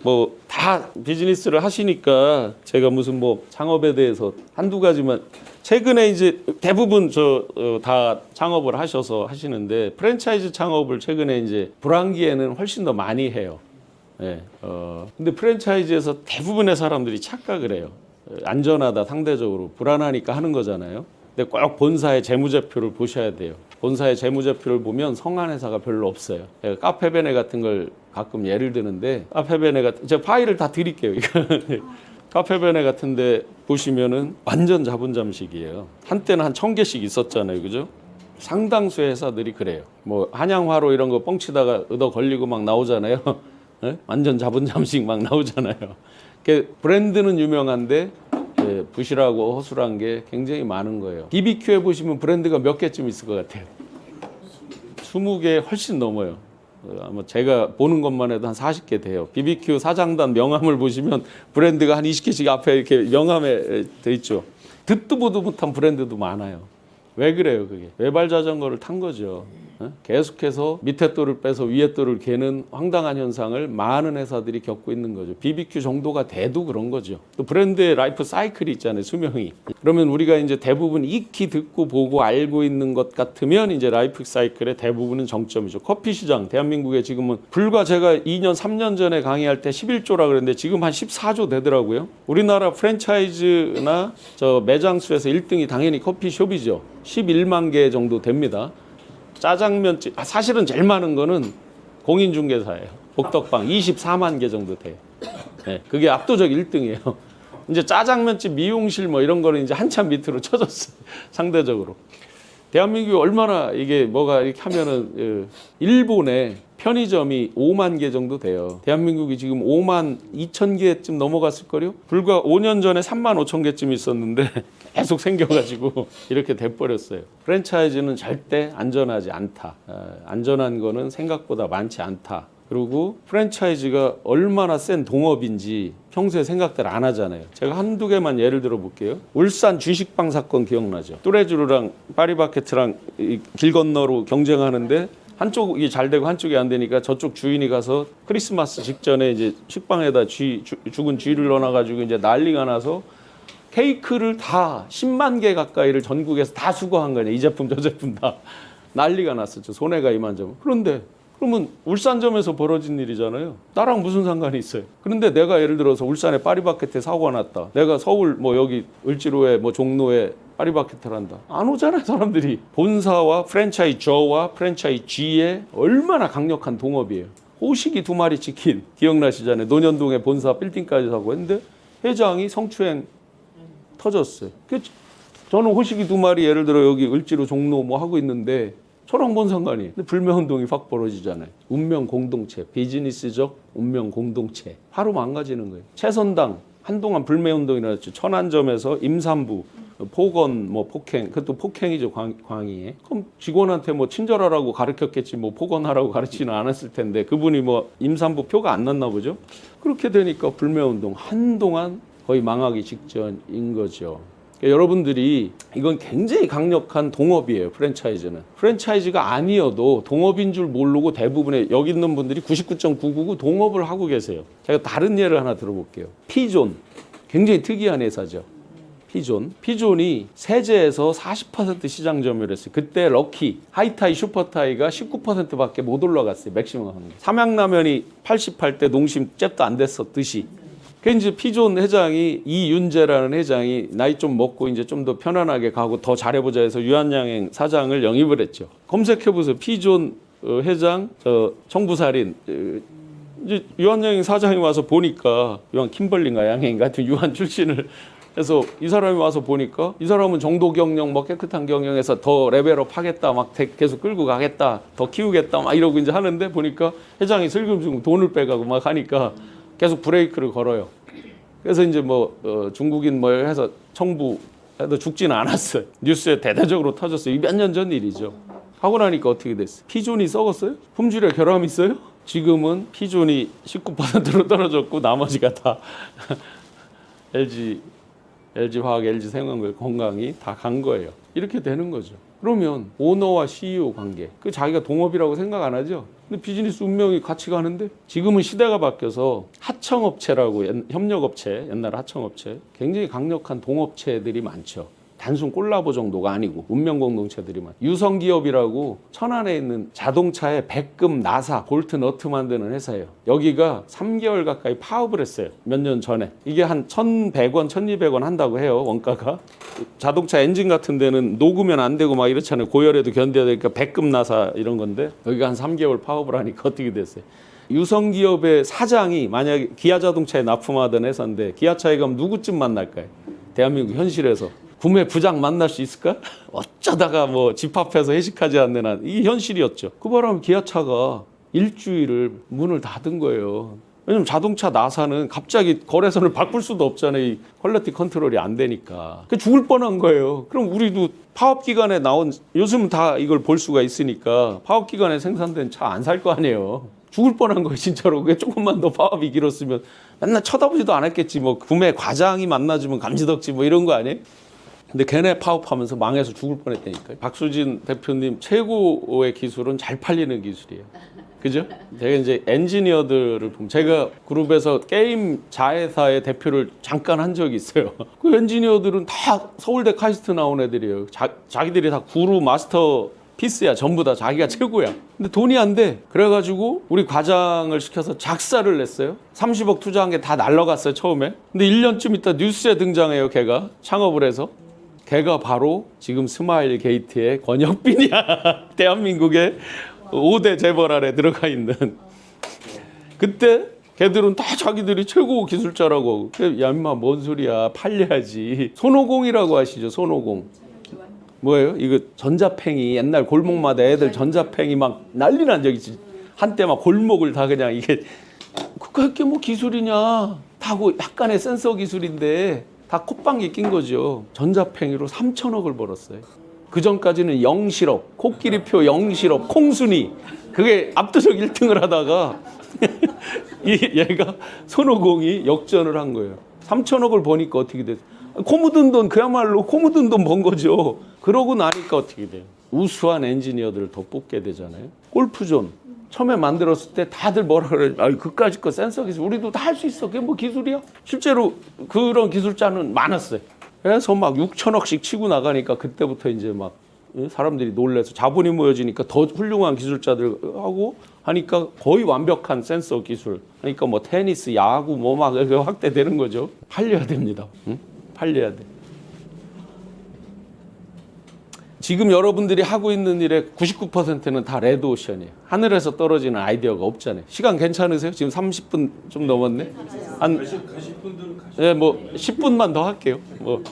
뭐 다 비즈니스를 하시니까 제가 무슨 뭐 창업에 대해서 한두 가지만, 최근에 이제 대부분 다 창업을 하셔서 하시는데 프랜차이즈 창업을 최근에 이제 불황기에는 훨씬 더 많이 해요. 예. 근데 프랜차이즈에서 대부분의 사람들이 착각을 해요. 안전하다, 상대적으로 불안하니까 하는 거잖아요. 근데 꼭 본사의 재무제표를 보셔야 돼요. 본사의 재무제표를 보면 성한 회사가 별로 없어요. 제가 카페베네 같은 걸 가끔 예를 드는데, 카페베네 같은, 제가 파일을 다 드릴게요. 카페베네 같은데 보시면은 완전 자본잠식이에요. 한때는 한 1000개씩 있었잖아요, 그죠? 상당수의 회사들이 그래요. 뭐 한양화로 이런 거 뻥치다가 얻어 걸리고 막 나오잖아요. 네? 완전 자본잠식 막 나오잖아요. 브랜드는 유명한데 부실하고 허술한 게 굉장히 많은 거예요. BBQ에 보시면 브랜드가 몇 개쯤 있을 것 같아요? 20개 훨씬 넘어요. 아마 제가 보는 것만 해도 한 40개 돼요. BBQ 사장단 명함을 보시면 브랜드가 한 20개씩 앞에 이렇게 명함에 돼 있죠. 듣도 보도 못한 브랜드도 많아요. 왜 그래요, 그게? 외발 자전거를 탄 거죠. 계속해서 밑에 돌을 빼서 위에 돌을 개는 황당한 현상을 많은 회사들이 겪고 있는 거죠. BBQ 정도가 돼도 그런 거죠. 또 브랜드의 라이프 사이클이 있잖아요, 수명이. 그러면 우리가 이제 대부분 익히 듣고 보고 알고 있는 것 같으면 이제 라이프 사이클의 대부분은 정점이죠. 커피 시장, 대한민국에 지금은 불과 제가 2년, 3년 전에 강의할 때 11조라 그랬는데 지금 한 14조 되더라고요. 우리나라 프랜차이즈나 매장 수에서 1등이 당연히 커피숍이죠. 11만 개 정도 됩니다. 짜장면집, 사실은 제일 많은 거는 공인중개사예요. 복덕방 24만 개 정도 돼요. 네, 그게 압도적 1등이에요. 이제 짜장면집, 미용실 뭐 이런 거는 이제 한참 밑으로 쳐졌어요. 상대적으로. 대한민국이 얼마나 이게 뭐가 이렇게 하면은 일본에 편의점이 5만 개 정도 돼요. 대한민국이 지금 5만 2천 개쯤 넘어갔을걸요? 불과 5년 전에 3만 5천 개쯤 있었는데 계속 생겨가지고 이렇게 돼버렸어요. 프랜차이즈는 절대 안전하지 않다. 안전한 거는 생각보다 많지 않다. 그리고 프랜차이즈가 얼마나 센 동업인지 평소에 생각들 안 하잖아요. 제가 한두 개만 예를 들어 볼게요. 울산 주식빵 사건 기억나죠? 뚜레쥬르랑 파리바게트랑 길 건너로 경쟁하는데 한쪽이 잘 되고 한쪽이 안 되니까 저쪽 주인이 가서 크리스마스 직전에 이제 식빵에다 죽은 쥐를 넣어놔가지고 이제 난리가 나서 케이크를 다 10만 개 가까이를 전국에서 다 수거한 거냐. 이 제품 저 제품 다 난리가 났었죠. 손해가 이만저만. 그런데 그러면 울산점에서 벌어진 일이잖아요. 나랑 무슨 상관이 있어요. 그런데 내가 예를 들어서 울산에 파리바게트에 사고가 났다. 내가 서울 뭐 여기 을지로에 뭐 종로에 파리바게트를 한다. 안 오잖아요, 사람들이. 본사와 프랜차이저와 프랜차이쥐의 얼마나 강력한 동업이에요. 호식이 2마리 치킨 기억나시잖아요. 논현동에 본사 빌딩까지 사고 했는데 회장이 성추행 터졌어요. 저는 호식이 2마리 예를 들어 여기 을지로 종로 뭐 하고 있는데 저랑 뭔 상관이? 근데 불매운동이 확 벌어지잖아요. 운명 공동체, 비즈니스적 운명 공동체. 바로 망가지는 거예요. 최선당 한동안 불매운동이 일어났죠. 천안점에서 임산부 폭언, 뭐 폭행, 그것도 폭행이죠, 광의에. 그럼 직원한테 뭐 친절하라고 가르쳤겠지, 뭐 폭언하라고 가르치지는 않았을 텐데 그분이 뭐 임산부 표가 안 났나 보죠. 그렇게 되니까 불매운동 한동안 거의 망하기 직전인 거죠. 그러니까 여러분들이 이건 굉장히 강력한 동업이에요. 프랜차이즈는. 프랜차이즈가 아니어도 동업인 줄 모르고 대부분의 여기 있는 분들이 99.999 동업을 하고 계세요. 제가 다른 예를 하나 들어볼게요. 피존. 굉장히 특이한 회사죠. 피존이 세제에서 40% 시장 점유했어요. 그때 럭키, 하이타이, 슈퍼타이가 19%밖에 못 올라갔어요. 맥시멈 하는 게. 삼양라면이 88대 농심 잽도 안 됐었듯이. 그 이제 피존 회장이 이윤재라는 회장이 나이 좀 먹고 이제 좀 더 편안하게 가고 더 잘해보자 해서 유한양행 사장을 영입을 했죠. 검색해보세요. 피존 회장, 청부살인. 이제 유한양행 사장이 와서 보니까 유한 킴벌린가 양행 같은 유한 출신을 해서 이 사람이 와서 보니까 이 사람은 정도 경영, 뭐 깨끗한 경영에서 더 레벨업 하겠다, 막 계속 끌고 가겠다, 더 키우겠다, 막 이러고 이제 하는데 보니까 회장이 슬금슬금 돈을 빼가고 막 하니까 계속 브레이크를 걸어요. 그래서 이제 뭐 중국인 뭐 해서 청부해도 죽지는 않았어요. 뉴스에 대대적으로 터졌어요. 이 몇 년 전 일이죠. 하고 나니까 어떻게 됐어요? 피존이 썩었어요? 품질에 결함이 있어요? 지금은 피존이 19%로 떨어졌고 나머지가 다 LG화학, LG생명건강이 다 간 거예요. 이렇게 되는 거죠. 그러면 오너와 CEO 관계, 그 자기가 동업이라고 생각 안 하죠? 근데 비즈니스 운명이 같이 가는데 지금은 시대가 바뀌어서 하청업체라고 협력업체, 옛날 하청업체 굉장히 강력한 동업체들이 많죠. 단순 콜라보 정도가 아니고 운명 공동체들이 많아요. 유성기업이라고 천안에 있는 자동차에 백금, 나사, 볼트, 너트 만드는 회사예요. 여기가 3개월 가까이 파업을 했어요. 몇 년 전에. 이게 한 1,100원, 1,200원 한다고 해요. 원가가. 자동차 엔진 같은 데는 녹으면 안 되고 막 이렇잖아요. 고열에도 견뎌야 되니까 백금, 나사 이런 건데 여기가 한 3개월 파업을 하니까 어떻게 됐어요? 유성기업의 사장이 만약에 기아자동차에 납품하던 회사인데 기아차에 가면 누구쯤 만날까요? 대한민국 현실에서. 구매 부장 만날 수 있을까? 어쩌다가 뭐 집합해서 회식하지 않는 한 이 현실이었죠. 그 바람에 기아차가 일주일을 문을 닫은 거예요. 왜냐면 자동차 나사는 갑자기 거래선을 바꿀 수도 없잖아요. 이 퀄리티 컨트롤이 안 되니까. 그 죽을 뻔한 거예요. 그럼 우리도 파업 기간에 나온 요즘은 다 이걸 볼 수가 있으니까 파업 기간에 생산된 차 안 살 거 아니에요. 죽을 뻔한 거예요, 진짜로. 그게 조금만 더 파업이 길었으면 맨날 쳐다보지도 않았겠지. 뭐 구매 과장이 만나주면 감지덕지 뭐 이런 거 아니에요? 근데 걔네 파업하면서 망해서 죽을 뻔했다니까요. 박수진 대표님 최고의 기술은 잘 팔리는 기술이에요. 그죠? 제가 이제 엔지니어들을 보면 제가 그룹에서 게임 자회사의 대표를 잠깐 한 적이 있어요. 그 엔지니어들은 다 서울대 카이스트 나온 애들이에요. 자기들이 다 구루 마스터 피스야. 전부 다 자기가 최고야. 근데 돈이 안 돼. 그래가지고 우리 과장을 시켜서 작사를 냈어요. 30억 투자한 게 다 날라갔어요, 처음에. 근데 1년쯤 있다 뉴스에 등장해요, 걔가. 창업을 해서. 걔가 바로 지금 스마일 게이트의 권혁빈이야. 대한민국의 5대 재벌 아래 들어가 있는. 그때 걔들은 다 자기들이 최고 기술자라고. 야 임마 뭔 소리야. 팔려야지. 손오공이라고 아시죠? 손오공. 뭐예요? 이거 전자팽이 옛날 골목마다 애들 전자팽이 막 난리 난 적이 있지. 한때 막 골목을 다 그냥 이게 그게 뭐 기술이냐. 다고 약간의 센서 기술인데 다 콧방귀 낀 거죠. 전자팽이로 3천억을 벌었어요. 그 전까지는 영실업, 코끼리표 영실업, 콩순이 그게 압도적 1등을 하다가 얘가 손오공이 역전을 한 거예요. 3천억을 버니까 어떻게 됐어요? 코 묻은 돈 그야말로 코 묻은 돈 번 거죠. 그러고 나니까 어떻게 돼요? 우수한 엔지니어들을 더 뽑게 되잖아요. 골프존 처음에 만들었을 때 다들 뭐라 그래? 그까짓 거 센서 기술 우리도 다 할 수 있어. 그게 뭐 기술이야? 실제로 그런 기술자는 많았어요. 그래서 막 6천억씩 치고 나가니까 그때부터 이제 막 사람들이 놀래서 자본이 모여지니까 더 훌륭한 기술자들 하고 하니까 거의 완벽한 센서 기술. 그러니까 뭐 테니스, 야구 뭐 막 확대되는 거죠. 팔려야 됩니다. 응? 팔려야 돼. 지금 여러분들이 하고 있는 일의 99%는 다 레드오션이에요. 하늘에서 떨어지는 아이디어가 없잖아요. 시간 괜찮으세요? 지금 30분 좀 넘었네. 한 네, 뭐 10분만 더 할게요. 뭐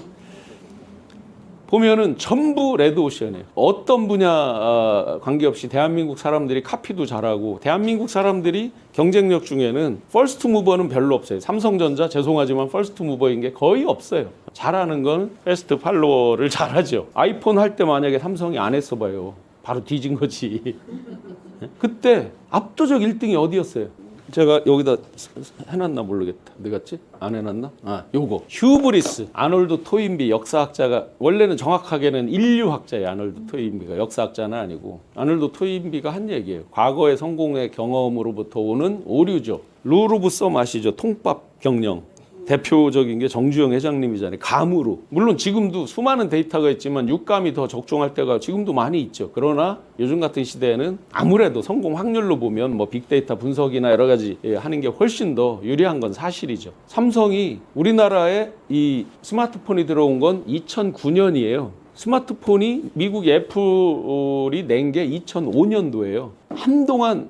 보면은 전부 레드오션이에요. 어떤 분야 관계없이 대한민국 사람들이 카피도 잘하고 대한민국 사람들이 경쟁력 중에는 퍼스트 무버는 별로 없어요. 삼성전자 죄송하지만 퍼스트 무버인 게 거의 없어요. 잘하는 건 패스트 팔로워를 잘하죠. 아이폰 할 때 만약에 삼성이 안 했어 봐요. 바로 뒤진 거지. 그때 압도적 1등이 어디였어요? 제가 여기다 해놨나 모르겠다. 어디 갔지? 안 해놨나? 요거 휴브리스. 아놀드 토인비 역사학자가 원래는 정확하게는 인류학자예요. 아놀드 토인비가 역사학자는 아니고 아놀드 토인비가 한 얘기예요. 과거의 성공의 경험으로부터 오는 오류죠. 루르브 썸 아시죠? 통밥 경영. 대표적인 게 정주영 회장님이잖아요. 감으로. 물론 지금도 수많은 데이터가 있지만 육감이 더 적중할 때가 지금도 많이 있죠. 그러나 요즘 같은 시대에는 아무래도 성공 확률로 보면 뭐 빅데이터 분석이나 여러 가지 하는 게 훨씬 더 유리한 건 사실이죠. 삼성이 우리나라에 이 스마트폰이 들어온 건 2009년이에요. 스마트폰이 미국 애플이 낸 게 2005년도예요. 한동안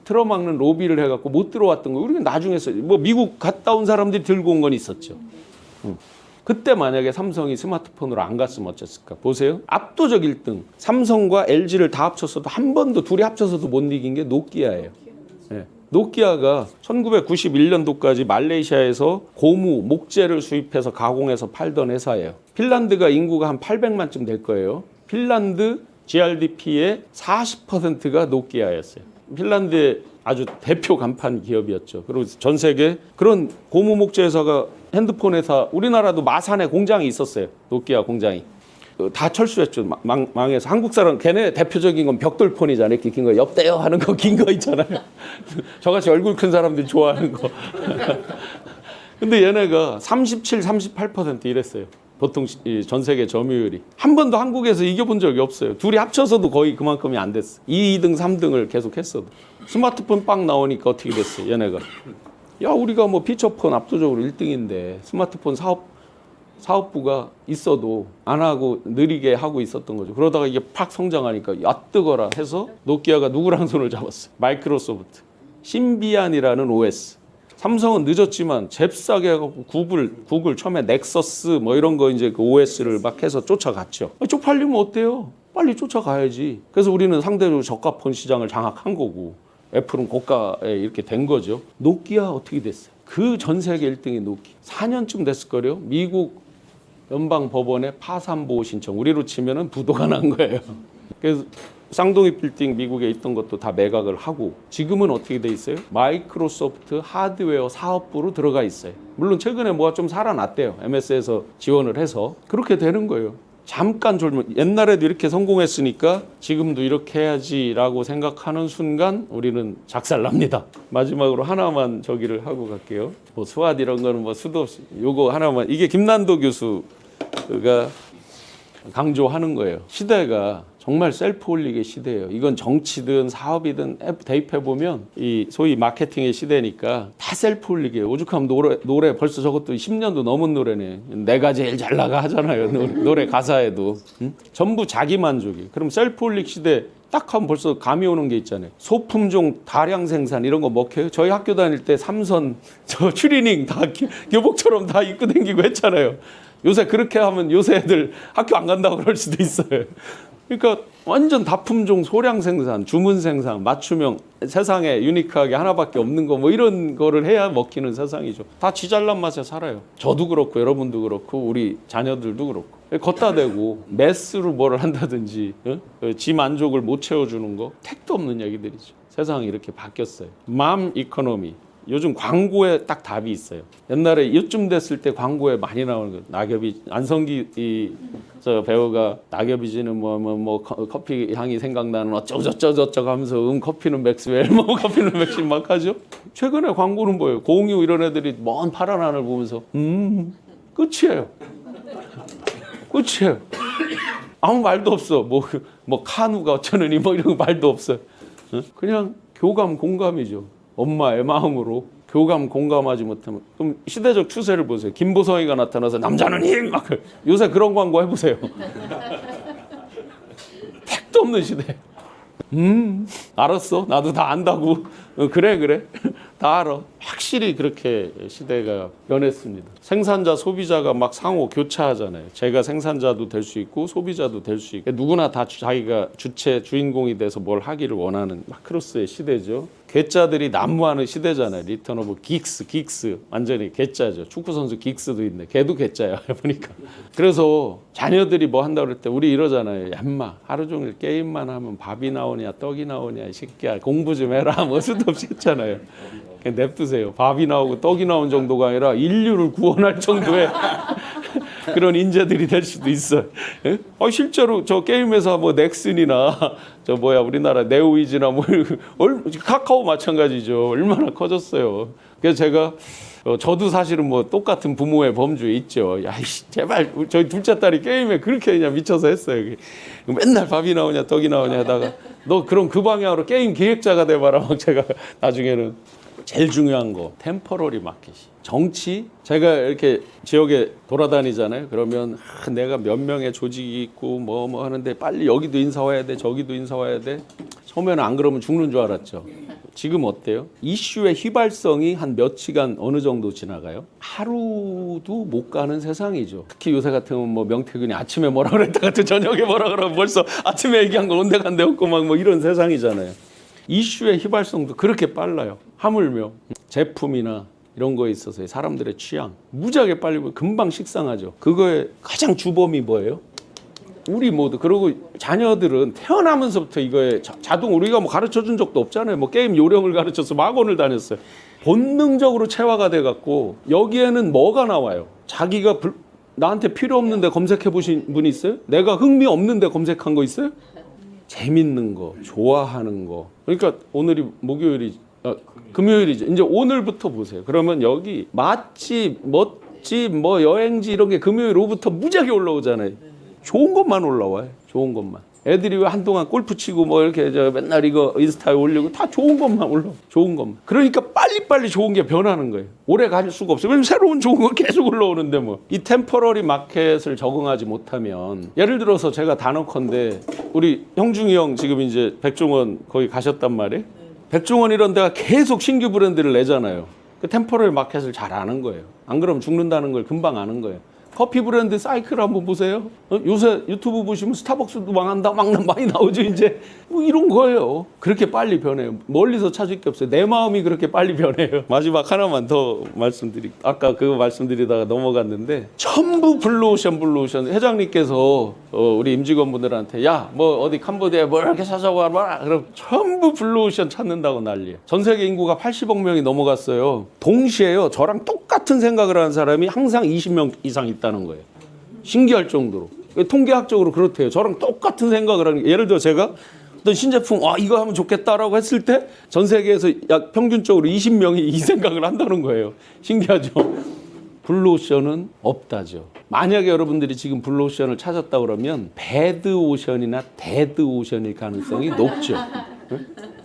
틀어막는 로비를 해갖고 못 들어왔던 거 우리가 나중에 뭐 미국 갔다 온 사람들이 들고 온 건 있었죠. 그때 만약에 삼성이 스마트폰으로 안 갔으면 어땠을까? 보세요. 압도적 1등. 삼성과 LG를 다 합쳤어도 한 번도 둘이 합쳐서도 못 이긴 게 노키아예요. 네. 노키아가 1991년도까지 말레이시아에서 고무, 목재를 수입해서 가공해서 팔던 회사예요. 핀란드가 인구가 한 800만쯤 될 거예요. 핀란드 GRDP의 40%가 노키아였어요. 핀란드의 아주 대표 간판 기업이었죠. 그리고 전 세계 그런 고무 목재 회사가 핸드폰 회사 우리나라도 마산에 공장이 있었어요. 노키아 공장이. 다 철수했죠. 망해서. 한국 사람 걔네 대표적인 건 벽돌폰이잖아요. 이렇게 긴 거 옆대요 하는 거 긴 거 있잖아요. 저같이 얼굴 큰 사람들이 좋아하는 거. 근데 얘네가 37, 38% 이랬어요. 보통 전 세계 점유율이. 한 번도 한국에서 이겨본 적이 없어요. 둘이 합쳐서도 거의 그만큼이 안 됐어. 2등, 3등을 계속 했어도. 스마트폰 빵 나오니까 어떻게 됐어요, 얘네가. 야, 우리가 뭐 피처폰 압도적으로 1등인데 스마트폰 사업부가 있어도 안 하고 느리게 하고 있었던 거죠. 그러다가 이게 팍 성장하니까 야 뜨거라 해서 노키아가 누구랑 손을 잡았어요? 마이크로소프트. 신비안이라는 OS. 삼성은 늦었지만 잽싸게 해갖고 구글 처음에 넥서스 뭐 이런 거 이제 그 OS를 막 해서 쫓아갔죠. 쪽팔리면 어때요? 빨리 쫓아가야지. 그래서 우리는 상대적으로 저가폰 시장을 장악한 거고 애플은 고가에 이렇게 된 거죠. 노키아 어떻게 됐어요? 그 전 세계 1등이 노키아. 4년쯤 됐을 거래요. 미국 연방 법원에 파산보호 신청. 우리로 치면은 부도가 난 거예요. 그래서 쌍둥이 빌딩 미국에 있던 것도 다 매각을 하고 지금은 어떻게 돼 있어요? 마이크로소프트 하드웨어 사업부로 들어가 있어요. 물론 최근에 뭐가 좀 살아났대요. MS에서 지원을 해서. 그렇게 되는 거예요. 잠깐 졸면 옛날에도 이렇게 성공했으니까 지금도 이렇게 해야지라고 생각하는 순간 우리는 작살납니다. 마지막으로 하나만 저기를 하고 갈게요. 뭐 스왓 이런 거는 뭐 수도 없이 요거 하나만. 이게 김난도 교수가 강조하는 거예요. 시대가 정말 셀프 홀릭의 시대예요. 이건 정치든 사업이든 대입해보면 이 소위 마케팅의 시대니까 다 셀프 홀릭이에요. 오죽하면 노래 벌써 저것도 10년도 넘은 노래네. 내가 제일 잘 나가 하잖아요. 노래 가사에도. 응? 전부 자기 만족이. 그럼 셀프 홀릭 시대 딱 하면 벌써 감이 오는 게 있잖아요. 소품종 다량 생산 이런 거 먹혀요. 저희 학교 다닐 때 삼선 저 추리닝 다 교복처럼 다 입고 다니고 했잖아요. 요새 그렇게 하면 요새 애들 학교 안 간다고 그럴 수도 있어요. 그러니까 완전 다품종 소량 생산, 주문 생산, 맞춤형, 세상에 유니크하게 하나밖에 없는 거 뭐 이런 거를 해야 먹히는 세상이죠. 다 지 잘난 맛에 살아요. 저도 그렇고 여러분도 그렇고 우리 자녀들도 그렇고. 걷다 대고 매스로 뭐를 한다든지 지 만족을 못 채워주는 거 택도 없는 얘기들이죠. 세상이 이렇게 바뀌었어요. 맘 이코노미. 요즘 광고에 딱 답이 있어요. 옛날에 이쯤 됐을 때 광고에 많이 나오는 거예요. 낙엽이 안성기 저 배우가 낙엽이지는 뭐 커피 향이 생각나는 어쩌고저쩌고 하면서 커피는 맥스웰 뭐 커피는 맥심 막 하죠. 최근에 광고는 뭐예요? 공유 이런 애들이 먼 파란 하늘 보면서 끝이에요. 끝이에요. 아무 말도 없어. 뭐 카누가 어쩌느니 뭐 이런 말도 없어요. 그냥 교감 공감이죠. 엄마의 마음으로 교감 공감하지 못하면 그럼 시대적 추세를 보세요. 김보성이가 나타나서 남자는 힘 막 요새 그런 광고 해보세요. 택도 없는 시대. 알았어. 나도 다 안다고. 그래. 다 알아. 확실히 그렇게 시대가 변했습니다. 생산자, 소비자가 막 상호 교차하잖아요. 제가 생산자도 될 수 있고 소비자도 될 수 있고 누구나 다 자기가 주인공이 돼서 뭘 하기를 원하는 마크로스의 시대죠. 괴짜들이 난무하는 시대잖아요. 리턴 오브 긱스 완전히 괴짜죠. 축구선수 긱스도 있네. 걔도 괴짜야 보니까. 그래서 자녀들이 뭐 한다고 그럴 때 우리 이러잖아요. 얌마 하루 종일 게임만 하면 밥이 나오냐 떡이 나오냐 이 새끼야 공부 좀 해라 뭐 수도 없이 했잖아요. 그냥 냅두세요. 밥이 나오고 떡이 나온 정도가 아니라 인류를 구원할 정도의 그런 인재들이 될 수도 있어요. 실제로 저 게임회사 뭐 넥슨이나 저 우리나라 네오이즈나 뭐 카카오 마찬가지죠. 얼마나 커졌어요. 그래서 제가 저도 사실은 뭐 똑같은 부모의 범주에 있죠. 야, 제발 저희 둘째 딸이 게임에 그렇게 그냥 미쳐서 했어요. 맨날 밥이 나오냐 떡이 나오냐 하다가 너 그럼 그 방향으로 게임 기획자가 돼봐라. 막 제가 나중에는 제일 중요한 거 템퍼러리 마켓이 정치. 제가 이렇게 지역에 돌아다니잖아요. 그러면 내가 몇 명의 조직이 있고 뭐 하는데 빨리 여기도 인사 와야 돼 저기도 인사 와야 돼. 처음에는 안 그러면 죽는 줄 알았죠. 지금 어때요? 이슈의 휘발성이 한 몇 시간 어느 정도 지나가요? 하루도 못 가는 세상이죠. 특히 요새 같으면 뭐 명태균이 아침에 뭐라 그랬다가 또 저녁에 뭐라 그러면 벌써 아침에 얘기한 거 온데간데 없고 막 뭐 이런 세상이잖아요. 이슈의 휘발성도 그렇게 빨라요. 하물며 제품이나 이런 거에 있어서 사람들의 취향 무지하게 빨리 금방 식상하죠. 그거의 가장 주범이 뭐예요? 우리 모두. 그리고 자녀들은 태어나면서부터 이거에 자동 우리가 뭐 가르쳐준 적도 없잖아요. 뭐 게임 요령을 가르쳐서 학원을 다녔어요. 본능적으로 체화가 돼갖고 여기에는 뭐가 나와요? 자기가 나한테 필요 없는데 검색해 보신 분 있어요? 내가 흥미 없는데 검색한 거 있어요? 재밌는 거, 좋아하는 거. 그러니까 오늘이 목요일이 금요일이죠. 이제 오늘부터 보세요. 그러면 여기 맛집, 멋집, 뭐 여행지 이런 게 금요일 오후부터 무지하게 올라오잖아요. 좋은 것만 올라와요. 좋은 것만. 애들이 왜 한동안 골프 치고 뭐 이렇게 저 맨날 이거 인스타에 올리고 다 좋은 것만 올라. 좋은 것만. 그러니까 빨리빨리 좋은 게 변하는 거예요. 오래 갈 수가 없어요. 왜냐면 새로운 좋은 거 계속 올라오는데 뭐. 이 템퍼러리 마켓을 적응하지 못하면 예를 들어서 제가 단언컨대 우리 형중이 형 지금 이제 백종원 거기 가셨단 말이에요. 백종원 이런 데가 계속 신규 브랜드를 내잖아요. 그 템퍼러리 마켓을 잘 아는 거예요. 안 그러면 죽는다는 걸 금방 아는 거예요. 커피 브랜드 사이클 한번 보세요. 요새 유튜브 보시면 스타벅스도 망한다, 많이 나오죠, 이제. 뭐 이런 거예요. 그렇게 빨리 변해요. 멀리서 찾을 게 없어요. 내 마음이 그렇게 빨리 변해요. 마지막 하나만 더 말씀드릴게요. 아까 그거 말씀드리다가 넘어갔는데, 전부 블루오션. 회장님께서 우리 임직원분들한테, 야, 뭐 어디 캄보디아에 뭐 이렇게 찾아와봐. 그럼 전부 블루오션 찾는다고 난리예요. 전 세계 인구가 80억 명이 넘어갔어요. 동시에요, 저랑 똑같은 생각을 하는 사람이 항상 20명 이상 있다는 거예요. 신기할 정도로. 통계학적으로 그렇대요. 저랑 똑같은 생각을 하는, 예를 들어 제가 어떤 신제품, 이거 하면 좋겠다라고 했을 때 전 세계에서 약 평균적으로 20명이 이 생각을 한다는 거예요. 신기하죠? 블루오션은 없다죠. 만약에 여러분들이 지금 블루오션을 찾았다 그러면 배드오션이나 데드오션일 가능성이 높죠.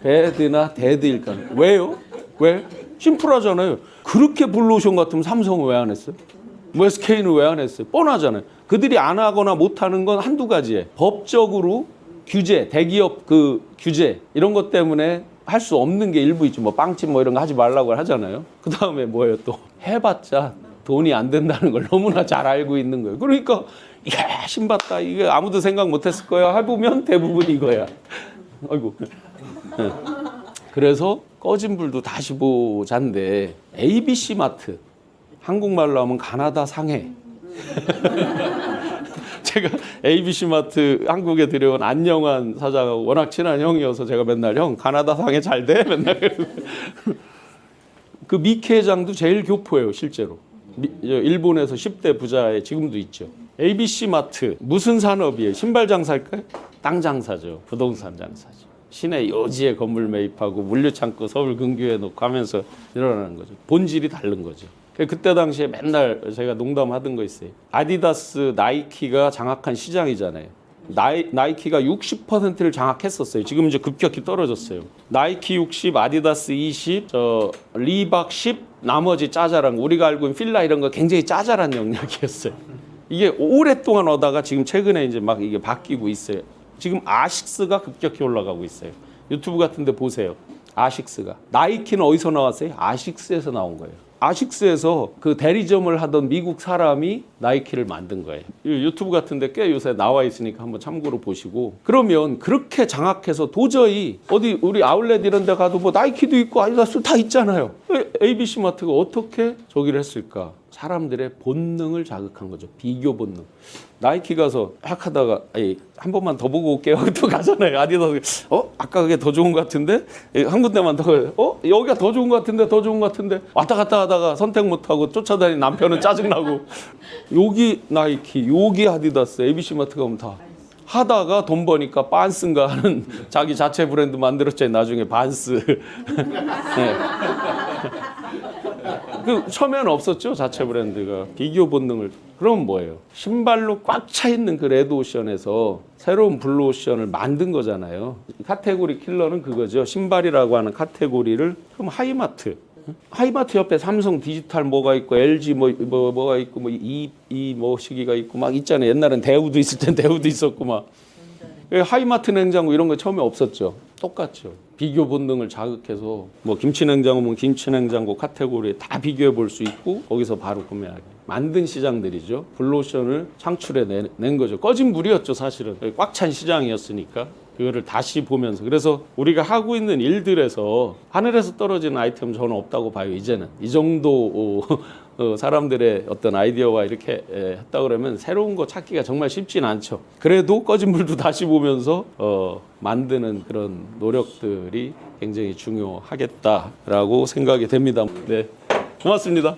배드나 데드일 가능성. 왜요? 왜? 심플하잖아요. 그렇게 블루오션 같으면 삼성은 왜 안 했어요? 뭐 SK는 왜 안 했어요? 뻔하잖아요. 그들이 안 하거나 못 하는 건 한두 가지예요. 법적으로 규제, 대기업 그 규제 이런 것 때문에 할 수 없는 게 일부 있죠. 뭐 빵집 뭐 이런 거 하지 말라고 하잖아요. 그 다음에 뭐예요 또? 해봤자 돈이 안 된다는 걸 너무나 잘 알고 있는 거예요. 그러니까 야, 신봤다. 이게 아무도 생각 못했을 거야. 해보면 대부분 이거야. 아이고. 그래서 꺼진 불도 다시 보자인데 ABC 마트. 한국말로 하면 가나다 상해. 제가 ABC 마트 한국에 들여온 안영환 사장하고 워낙 친한 형이어서 제가 맨날 형 가나다 상해 잘 돼? 맨날 그 미케 회장도 제일 교포예요 실제로. 일본에서 10대 부자에 지금도 있죠. ABC 마트 무슨 산업이에요? 신발 장사일까요? 땅 장사죠. 부동산 장사죠. 시내 요지에 건물 매입하고 물류창고 서울 근교에 놓고 하면서 일어나는 거죠. 본질이 다른 거죠. 그때 당시에 맨날 제가 농담하던 거 있어요. 아디다스, 나이키가 장악한 시장이잖아요. 나이키가 60%를 장악했었어요. 지금 이제 급격히 떨어졌어요. 나이키 60, 아디다스 20, 리박 10, 나머지 짜잘한 우리가 알고 있는 필라 이런 거 굉장히 짜잘한 영역이었어요. 이게 오랫동안 오다가 지금 최근에 이제 막 이게 바뀌고 있어요. 지금 아식스가 급격히 올라가고 있어요. 유튜브 같은 데 보세요. 아식스가. 나이키는 어디서 나왔어요? 아식스에서 나온 거예요. 아식스에서 그 대리점을 하던 미국 사람이 나이키를 만든 거예요. 유튜브 같은 데 꽤 요새 나와 있으니까 한번 참고로 보시고. 그러면 그렇게 장악해서 도저히 어디 우리 아울렛 이런 데 가도 뭐 나이키도 있고 아디다스 다 있잖아요. ABC 마트가 어떻게 저기를 했을까? 사람들의 본능을 자극한 거죠. 비교 본능. 나이키 가서 학 하다가 한 번만 더 보고 올게요. 또 가잖아요. 아디다스 아까 그게 더 좋은 것 같은데 한 군데만 더 여기가 더 좋은 것 같은데 왔다 갔다 하다가 선택 못하고 쫓아다니는 남편은 짜증나고 여기 나이키 여기 아디다스 ABC 마트 가면 다 하다가 돈 버니까 반스인가 하는 자기 자체 브랜드 만들었잖아요. 나중에 반스. 네. 그 처음에는 없었죠. 자체 브랜드가. 비교 본능을. 그럼 뭐예요? 신발로 꽉 차 있는 그 레드오션에서 새로운 블루오션을 만든 거잖아요. 카테고리 킬러는 그거죠. 신발이라고 하는 카테고리를. 그럼 하이마트. 하이마트 옆에 삼성 디지털 뭐가 있고 LG 뭐가 있고 뭐 시기가 있고 막 있잖아요. 옛날엔 대우도 있을 땐 대우도 있었고 막. 하이마트 냉장고 이런 거 처음에 없었죠. 똑같죠. 비교 본능을 자극해서 뭐 김치 냉장고면 김치 냉장고 카테고리에 다 비교해 볼 수 있고 거기서 바로 구매하게 만든 시장들이죠. 블루오션을 창출해 낸 거죠. 꺼진 불이었죠, 사실은. 꽉 찬 시장이었으니까. 그거를 다시 보면서. 그래서 우리가 하고 있는 일들에서 하늘에서 떨어지는 아이템 저는 없다고 봐요. 이제는 이 정도 사람들의 어떤 아이디어가 이렇게 했다 그러면 새로운 거 찾기가 정말 쉽진 않죠. 그래도 꺼진 불도 다시 보면서 만드는 그런 노력들이 굉장히 중요하겠다라고 생각이 됩니다. 네, 고맙습니다.